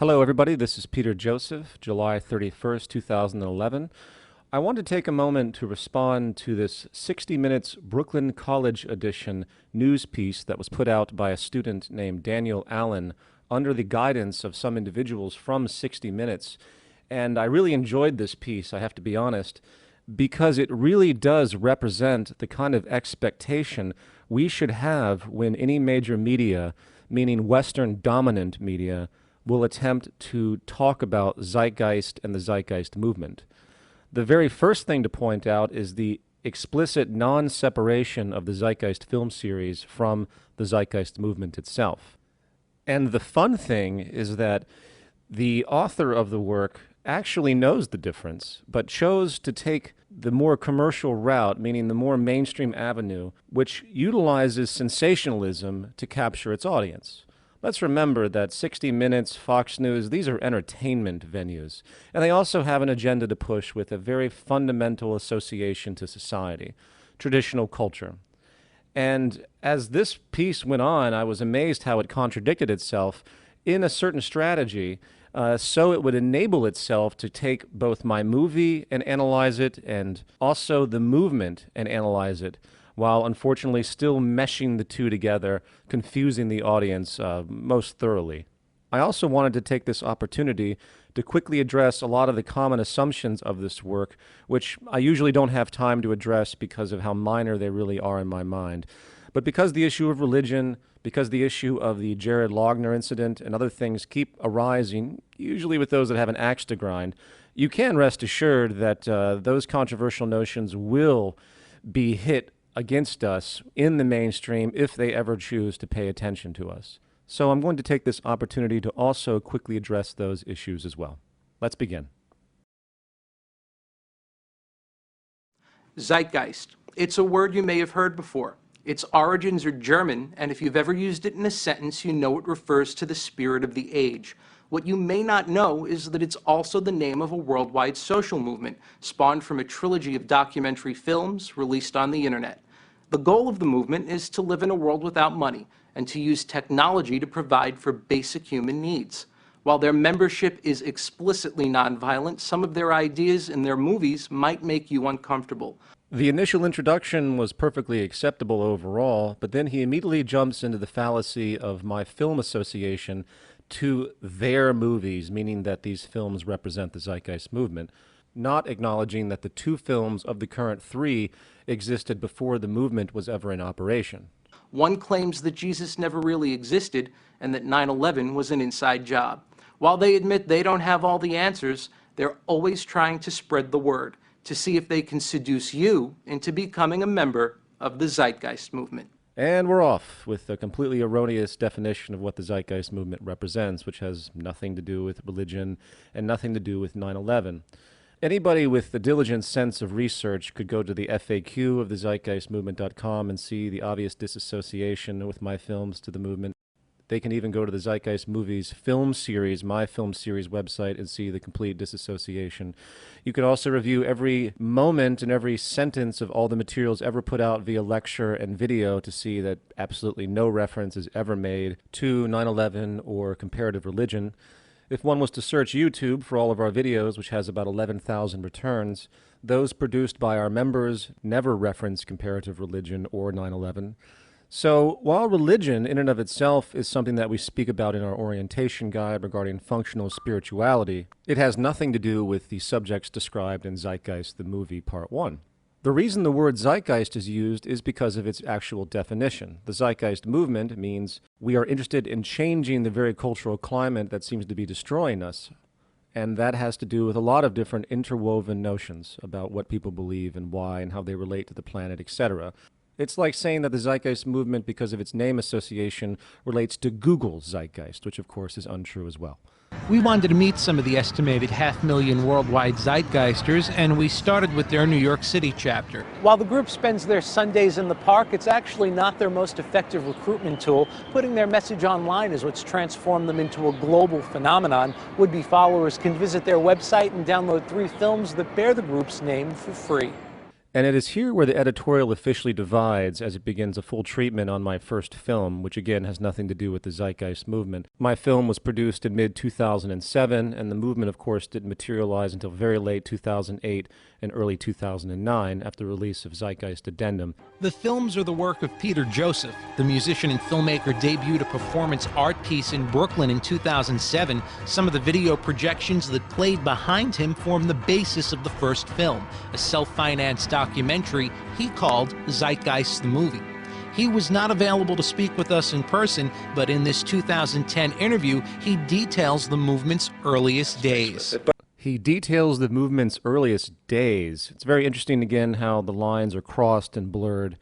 Hello, everybody. This is Peter Joseph, July 31st, 2011. I want to take a moment to respond to this 60 Minutes Brooklyn College edition news piece that was put out by a student named Daniel Allen under the guidance of some individuals from 60 Minutes. And I really enjoyed this piece, I have to be honest, because it really does represent the kind of expectation we should have when any major media, meaning Western dominant media, will attempt to talk about zeitgeist and the zeitgeist movement. The very first thing to point out is the explicit non-separation of the Zeitgeist film series from the zeitgeist movement itself. And the fun thing is that the author of the work actually knows the difference, but chose to take the more commercial route, meaning the more mainstream avenue, which utilizes sensationalism to capture its audience. Let's remember that 60 Minutes, Fox News, these are entertainment venues. And they also have an agenda to push with a very fundamental association to society, traditional culture. And as this piece went on, I was amazed how it contradicted itself in a certain strategy, so it would enable itself to take both my movie and analyze it, and also the movement and analyze it, while unfortunately still meshing the two together, confusing the audience most thoroughly. I also wanted to take this opportunity to quickly address a lot of the common assumptions of this work, which I usually don't have time to address because of how minor they really are in my mind. But because the issue of religion, because the issue of the Jared Loughner incident and other things keep arising, usually with those that have an axe to grind, you can rest assured that those controversial notions will be hit against us in the mainstream if they ever choose to pay attention to us. So I'm going to take this opportunity to also quickly address those issues as well. Let's begin. Zeitgeist. It's a word you may have heard before. Its origins are German, and if you've ever used it in a sentence, you know it refers to the spirit of the age. What you may not know is that it's also the name of a worldwide social movement, spawned from a trilogy of documentary films released on the internet. The goal of the movement is to live in a world without money, and to use technology to provide for basic human needs. While their membership is explicitly nonviolent, some of their ideas in their movies might make you uncomfortable. The initial introduction was perfectly acceptable overall, but then he immediately jumps into the fallacy of my film association to their movies, meaning that these films represent the zeitgeist movement, not acknowledging that the two films of the current three existed before the movement was ever in operation. One claims that Jesus never really existed and that 9/11 was an inside job. While they admit they don't have all the answers, they're always trying to spread the word, to see if they can seduce you into becoming a member of the Zeitgeist movement. And we're off with a completely erroneous definition of what the zeitgeist movement represents, which has nothing to do with religion and nothing to do with 9/11. Anybody with the diligent sense of research could go to the FAQ of the zeitgeistmovement.com and see the obvious disassociation with my films to the movement. They can even go to the Zeitgeist Movies film series, my film series website, and see the complete disassociation. You could also review every moment and every sentence of all the materials ever put out via lecture and video to see that absolutely no reference is ever made to 9/11 or comparative religion. If one was to search YouTube for all of our videos, which has about 11,000 returns, those produced by our members never reference comparative religion or 9/11. So while religion in and of itself is something that we speak about in our orientation guide regarding functional spirituality, it has nothing to do with the subjects described in Zeitgeist, the movie, Part 1. The reason the word zeitgeist is used is because of its actual definition. The zeitgeist movement means we are interested in changing the very cultural climate that seems to be destroying us. And that has to do with a lot of different interwoven notions about what people believe and why and how they relate to the planet, etc. It's like saying that the zeitgeist movement, because of its name association, relates to Google's zeitgeist, which of course is untrue as well. We wanted to meet some of the estimated 500,000 worldwide Zeitgeisters, and we started with their New York City chapter. While the group spends their Sundays in the park, it's actually not their most effective recruitment tool. Putting their message online is what's transformed them into a global phenomenon. Would-be followers can visit their website and download 3 films that bear the group's name for free. And it is here where the editorial officially divides as it begins a full treatment on my first film, which again has nothing to do with the Zeitgeist movement. My film was produced in mid-2007, and the movement, of course, didn't materialize until very late 2008 and early 2009 after the release of Zeitgeist Addendum. The films are the work of Peter Joseph. The musician and filmmaker debuted a performance art piece in Brooklyn in 2007. Some of the video projections that played behind him form the basis of the first film, a self-financed documentary he called Zeitgeist the Movie. He was not available to speak with us in person, but in this 2010 interview, he details the movement's earliest days. He details the movement's earliest days. It's very interesting, again, how the lines are crossed and blurred.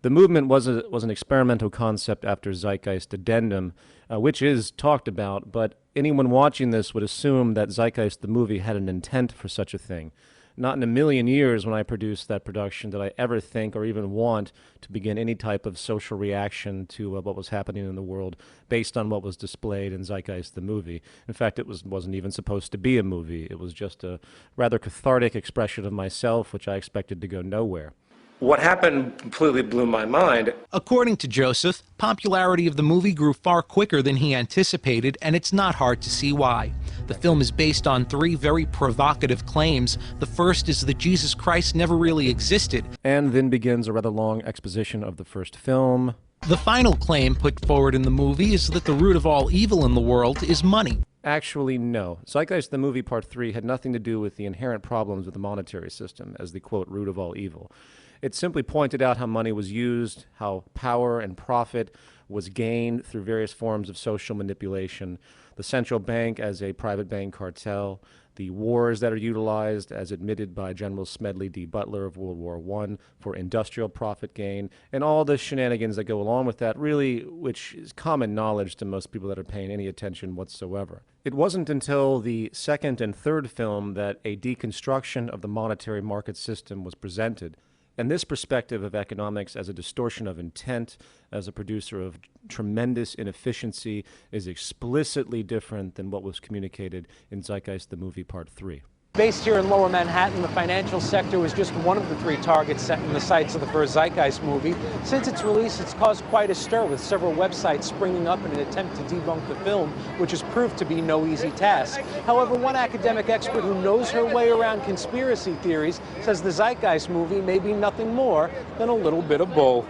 The movement was an experimental concept after Zeitgeist Addendum, which is talked about, but anyone watching this would assume that Zeitgeist the movie had an intent for such a thing. Not in a million years when I produced that production did I ever think or even want to begin any type of social reaction to what was happening in the world based on what was displayed in Zeitgeist the movie. In fact, it wasn't even supposed to be a movie. It was just a rather cathartic expression of myself, which I expected to go nowhere. What happened completely blew my mind. According to Joseph, popularity of the movie grew far quicker than he anticipated, and it's not hard to see why. The film is based on three very provocative claims. The first is that Jesus Christ never really existed. And then begins a rather long exposition of the first film. The final claim put forward in the movie is that the root of all evil in the world is money. Actually, no. Zeitgeist the movie Part 3 had nothing to do with the inherent problems with the monetary system as the, quote, root of all evil. It simply pointed out how money was used, how power and profit was gained through various forms of social manipulation, the central bank as a private bank cartel, the wars that are utilized as admitted by General Smedley D. Butler of World War I for industrial profit gain, and all the shenanigans that go along with that, really, which is common knowledge to most people that are paying any attention whatsoever. It wasn't until the second and third film that a deconstruction of the monetary market system was presented. And this perspective of economics as a distortion of intent, as a producer of tremendous inefficiency, is explicitly different than what was communicated in Zeitgeist the movie Part 3. Based here in Lower Manhattan, the financial sector was just one of the three targets set in the sights of the first Zeitgeist movie. Since its release, it's caused quite a stir, with several websites springing up in an attempt to debunk the film, which has proved to be no easy task. However, one academic expert who knows her way around conspiracy theories says the Zeitgeist movie may be nothing more than a little bit of bull.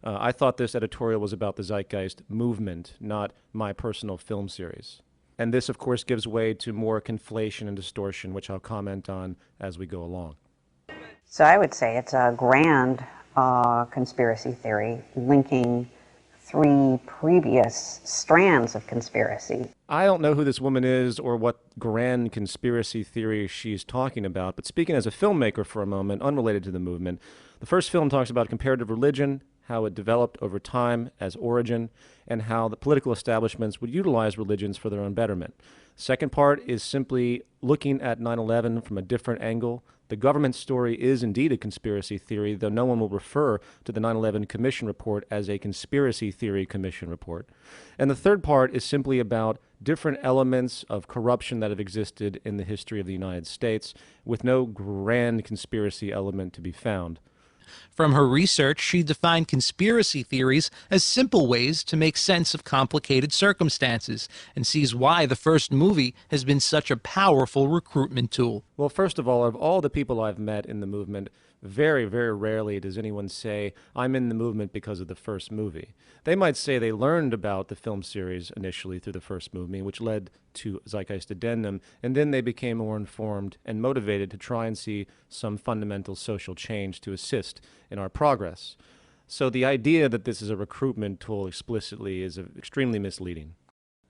I thought this editorial was about the Zeitgeist movement, not my personal film series. And this, of course, gives way to more conflation and distortion, which I'll comment on as we go along. So I would say it's a grand conspiracy theory linking three previous strands of conspiracy. I don't know who this woman is or what grand conspiracy theory she's talking about, but speaking as a filmmaker for a moment, unrelated to the movement, the first film talks about comparative religion, how it developed over time as origin, and how the political establishments would utilize religions for their own betterment. The second part is simply looking at 9/11 from a different angle. The government story is indeed a conspiracy theory, though no one will refer to the 9/11 Commission report as a conspiracy theory commission report. And the third part is simply about different elements of corruption that have existed in the history of the United States, with no grand conspiracy element to be found. From her research, she defined conspiracy theories as simple ways to make sense of complicated circumstances, and sees why the first movie has been such a powerful recruitment tool. Well, first of all the people I've met in the movement, very, very rarely does anyone say, I'm in the movement because of the first movie. They might say they learned about the film series initially through the first movie, which led to Zeitgeist Addendum, and then they became more informed and motivated to try and see some fundamental social change to assist in our progress. So the idea that this is a recruitment tool explicitly is extremely misleading.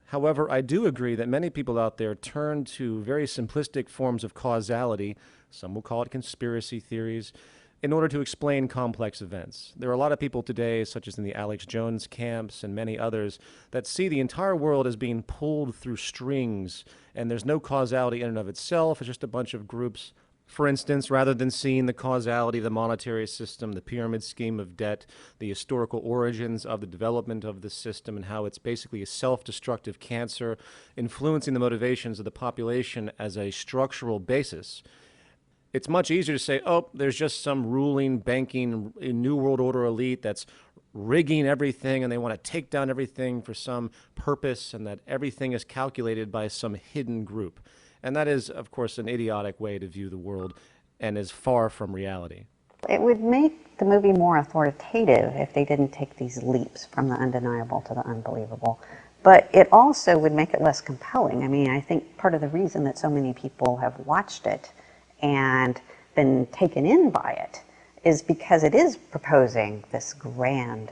However, I do agree that many people out there turn to very simplistic forms of causality, some will call it conspiracy theories, in order to explain complex events. There are a lot of people today, such as in the Alex Jones camps and many others, that see the entire world as being pulled through strings, and there's no causality in and of itself. It's just a bunch of groups. For instance, rather than seeing the causality of the monetary system, the pyramid scheme of debt, the historical origins of the development of the system, and how it's basically a self-destructive cancer influencing the motivations of the population as a structural basis, It's much easier to say, oh, there's just some ruling, banking, New World Order elite that's rigging everything and they want to take down everything for some purpose and that everything is calculated by some hidden group. And that is, of course, an idiotic way to view the world and is far from reality. It would make the movie more authoritative if they didn't take these leaps from the undeniable to the unbelievable. But it also would make it less compelling. I mean, I think part of the reason that so many people have watched it and been taken in by it is because it is proposing this grand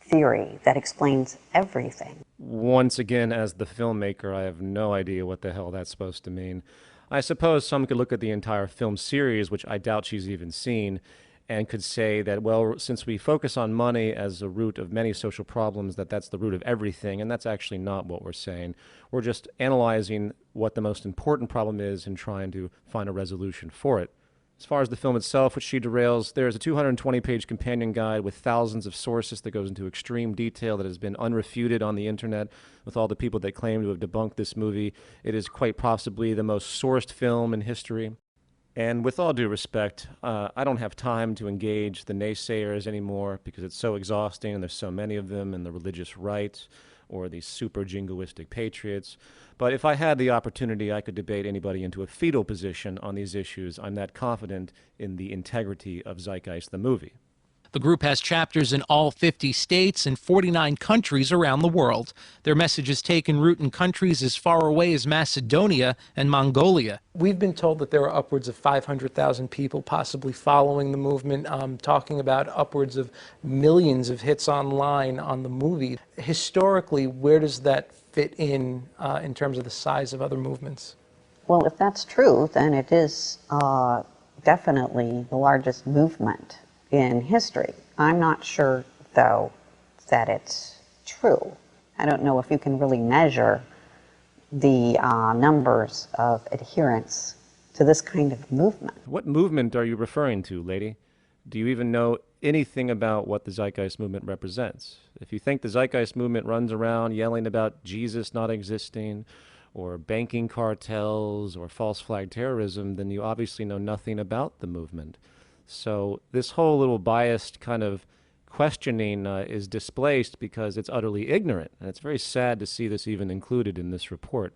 theory that explains everything. Once again, as the filmmaker, I have no idea what the hell that's supposed to mean. I suppose some could look at the entire film series, which I doubt she's even seen, and could say that, well, since we focus on money as a root of many social problems, that's the root of everything, and that's actually not what we're saying. We're just analyzing what the most important problem is and trying to find a resolution for it. As far as the film itself, which she derails, there is a 220-page companion guide with thousands of sources that goes into extreme detail that has been unrefuted on the internet with all the people that claim to have debunked this movie. It is quite possibly the most sourced film in history. And with all due respect, I don't have time to engage the naysayers anymore because it's so exhausting and there's so many of them, and the religious right or these super jingoistic patriots. But if I had the opportunity, I could debate anybody into a fetal position on these issues. I'm that confident in the integrity of Zeitgeist, the movie. The group has chapters in all 50 states and 49 countries around the world. Their message has taken root in countries as far away as Macedonia and Mongolia. We've been told that there are upwards of 500,000 people possibly following the movement, talking about upwards of millions of hits online on the movie. Historically, where does that fit in terms of the size of other movements? Well, if that's true, then it is definitely the largest movement in history. I'm not sure, though, that it's true. I don't know if you can really measure the numbers of adherents to this kind of movement. What movement are you referring to, lady? Do you even know anything about what the Zeitgeist movement represents? If you think the Zeitgeist movement runs around yelling about Jesus not existing, or banking cartels, or false flag terrorism, then you obviously know nothing about the movement. So this whole little biased kind of questioning is displaced because it's utterly ignorant. And it's very sad to see this even included in this report.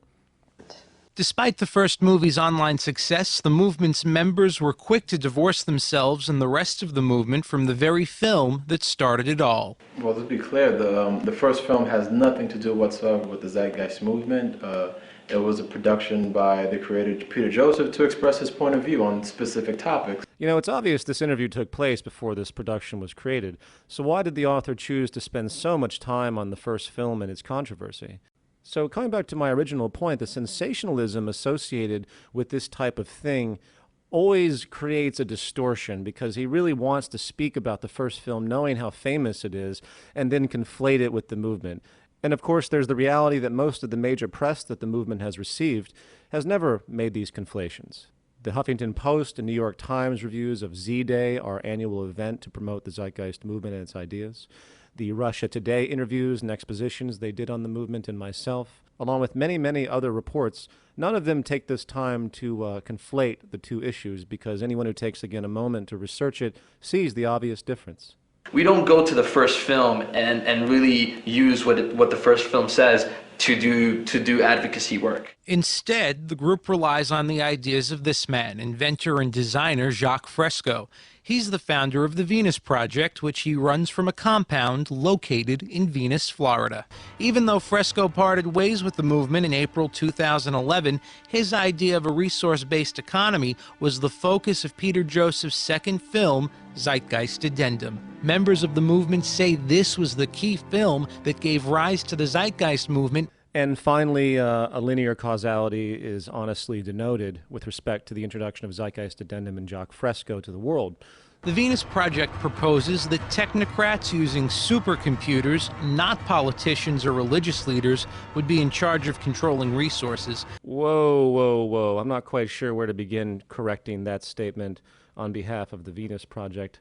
Despite the first movie's online success, the movement's members were quick to divorce themselves and the rest of the movement from the very film that started it all. Well, to be clear, the first film has nothing to do whatsoever with the Zeitgeist movement. It was a production by the creator Peter Joseph to express his point of view on specific topics. You know, it's obvious this interview took place before this production was created. So why did the author choose to spend so much time on the first film and its controversy? So coming back to my original point, the sensationalism associated with this type of thing always creates a distortion because he really wants to speak about the first film knowing how famous it is and then conflate it with the movement. And of course, there's the reality that most of the major press that the movement has received has never made these conflations. The Huffington Post and New York Times reviews of Z-Day, our annual event to promote the Zeitgeist movement and its ideas. The Russia Today interviews and expositions they did on the movement and myself, along with many, many other reports. None of them take this time to conflate the two issues because anyone who takes, again, a moment to research it sees the obvious difference. We don't go to the first film and really use what the first film says to do advocacy work. Instead, the group relies on the ideas of this man, inventor and designer Jacques Fresco. He's the founder of the Venus Project, which he runs from a compound located in Venus, Florida. Even though Fresco parted ways with the movement in April 2011, his idea of a resource-based economy was the focus of Peter Joseph's second film, Zeitgeist Addendum. Members of the movement say this was the key film that gave rise to the Zeitgeist movement. And finally, a linear causality is honestly denoted with respect to the introduction of Zeitgeist Addendum and Jacques Fresco to the world. The Venus Project proposes that technocrats using supercomputers, not politicians or religious leaders, would be in charge of controlling resources. Whoa, whoa, whoa. I'm not quite sure where to begin correcting that statement on behalf of the Venus Project.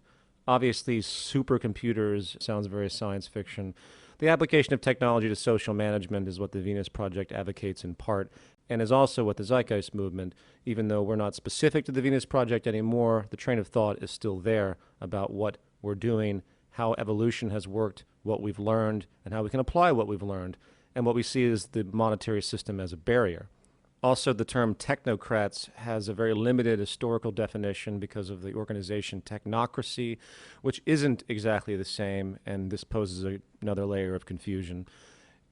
Obviously, supercomputers sounds very science fiction. The application of technology to social management is what the Venus Project advocates in part, and is also what the Zeitgeist movement, even though we're not specific to the Venus Project anymore, the train of thought is still there about what we're doing, how evolution has worked, what we've learned, and how we can apply what we've learned, and what we see is the monetary system as a barrier. Also, the term technocrats has a very limited historical definition because of the organization technocracy, which isn't exactly the same, and this poses another layer of confusion.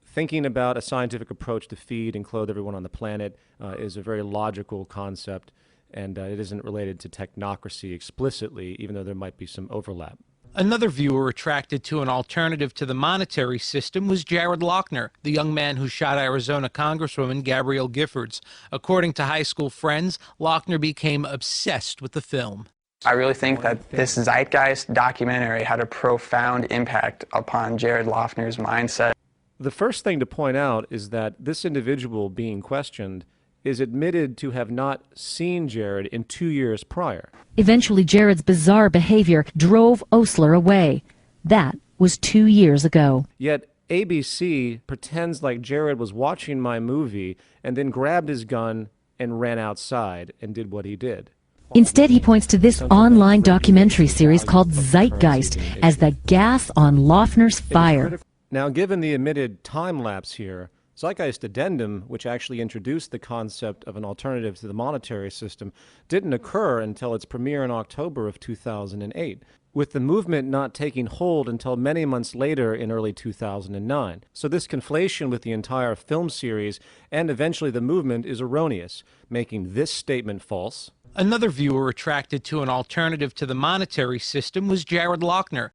Thinking about a scientific approach to feed and clothe everyone on the planet is a very logical concept, and it isn't related to technocracy explicitly, even though there might be some overlap. Another viewer attracted to an alternative to the monetary system was Jared Lochner, the young man who shot Arizona Congresswoman Gabrielle Giffords. According to high school friends, Lochner became obsessed with the film. I really think that this Zeitgeist documentary had a profound impact upon Jared Lochner's mindset. The first thing to point out is that this individual being questioned is admitted to have not seen Jared in 2 years prior. Eventually, Jared's bizarre behavior drove Osler away. That was 2 years ago. Yet ABC pretends like Jared was watching my movie and then grabbed his gun and ran outside and did what he did. Instead, he points to this online documentary series called ZEITGEIST as the gas on Lochner's fire. Now, given the admitted time lapse here, Zeitgeist Addendum, which actually introduced the concept of an alternative to the monetary system, didn't occur until its premiere in October of 2008, with the movement not taking hold until many months later in early 2009. So this conflation with the entire film series and eventually the movement is erroneous, making this statement false. Another viewer attracted to an alternative to the monetary system was Jared Lochner.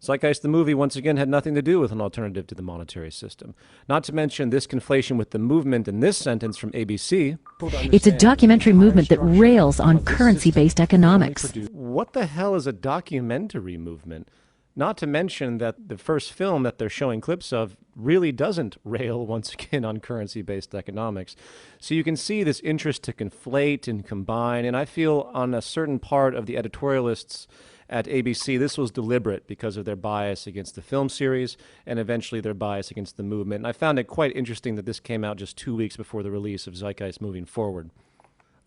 Zeitgeist the movie, once again, had nothing to do with an alternative to the monetary system. Not to mention this conflation with the movement in this sentence from ABC. It's a documentary movement that rails on currency-based economics. What the hell is a documentary movement? Not to mention that the first film that they're showing clips of really doesn't rail, once again, on currency-based economics. So you can see this interest to conflate and combine, and I feel on a certain part of the editorialists at ABC, this was deliberate because of their bias against the film series and eventually their bias against the movement. And I found it quite interesting that this came out just 2 weeks before the release of Zeitgeist Moving Forward.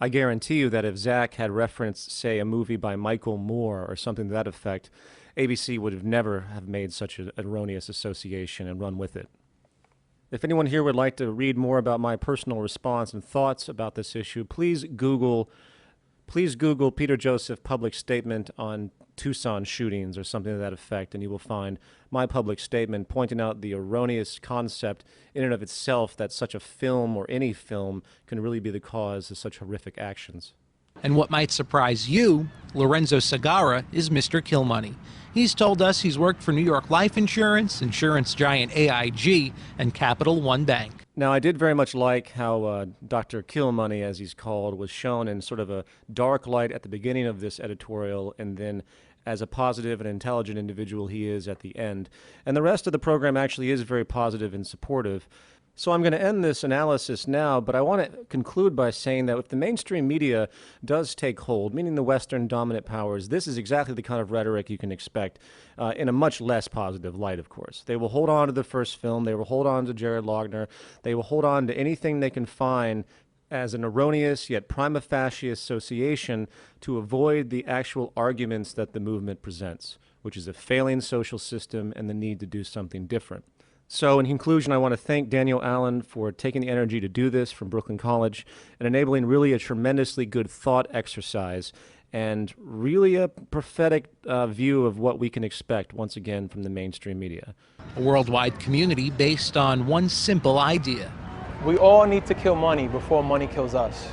I guarantee you that if Zach had referenced, say, a movie by Michael Moore or something to that effect, ABC would have never have made such an erroneous association and run with it. If anyone here would like to read more about my personal response and thoughts about this issue, please Google Peter Joseph public statement on Tucson shootings or something to that effect, and you will find my public statement pointing out the erroneous concept in and of itself that such a film or any film can really be the cause of such horrific actions. And what might surprise you, Lorenzo Segarra is Mr. Killmoney. He's told us he's worked for New York Life Insurance, insurance giant AIG, and Capital One Bank. Now, I did very much like how Dr. Killmoney, as he's called, was shown in sort of a dark light at the beginning of this editorial, and then as a positive and intelligent individual he is at the end. And the rest of the program actually is very positive and supportive. So I'm going to end this analysis now, but I want to conclude by saying that if the mainstream media does take hold, meaning the Western dominant powers, this is exactly the kind of rhetoric you can expect in a much less positive light, of course. They will hold on to the first film. They will hold on to Jared Lochner. They will hold on to anything they can find as an erroneous yet prima facie association to avoid the actual arguments that the movement presents, which is a failing social system and the need to do something different. So in conclusion, I want to thank Daniel Allen for taking the energy to do this from Brooklyn College and enabling really a tremendously good thought exercise and really a prophetic view of what we can expect, once again, from the mainstream media. A worldwide community based on one simple idea. We all need to kill money before money kills us.